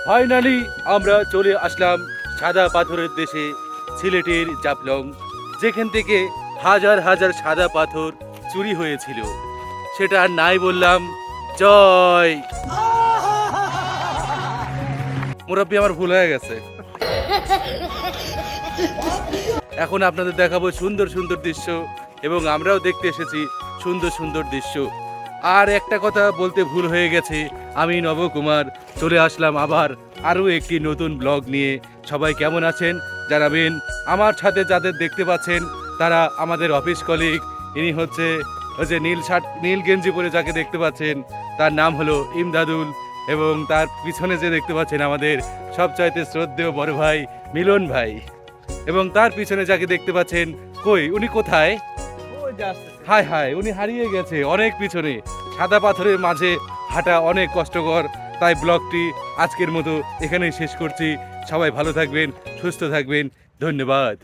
Finally আমরা চলে আসলাম সাদা পাথরের দেশে, সিলেটের জাফলং, যেখান থেকে হাজার হাজার সাদা পাথর চুরি হয়েছিল। সেটা আর নাই বললাম, জয় মুরব্বী, আমার ভুল হয়ে গেছে। এখন আপনাদের দেখাবো সুন্দর সুন্দর দৃশ্য, এবং আমরাও দেখতে এসেছি সুন্দর সুন্দর দৃশ্য। আর একটা কথা বলতে ভুল হয়ে গেছে, আমি নবকুমার চলে আসলাম আবার আরও একটি নতুন ব্লগ নিয়ে। সবাই কেমন আছেন জানাবেন। আমার সাথে যাদের দেখতে পাচ্ছেন তারা আমাদের অফিস কলিগ। ইনি হচ্ছে ওই যে নীল শার্ট নীল গেঞ্জি পরে যাকে দেখতে পাচ্ছেন, তার নাম হলো ইমদাদুল। এবং তার পিছনে যে দেখতে পাচ্ছেন আমাদের সবচাইতে শ্রদ্ধেয় বড় ভাই মিলন ভাই। এবং তার পিছনে যাকে দেখতে পাচ্ছেন, কই উনি কোথায়? হায় হায়, উনি হারিয়ে গেছে অনেক পিছনে। সাদা পাথরের মাঝে হাঁটা অনেক কষ্টকর। তাই ব্লগটি আজকের মতো এখানেই শেষ করছি। সবাই ভালো থাকবেন, সুস্থ থাকবেন, ধন্যবাদ।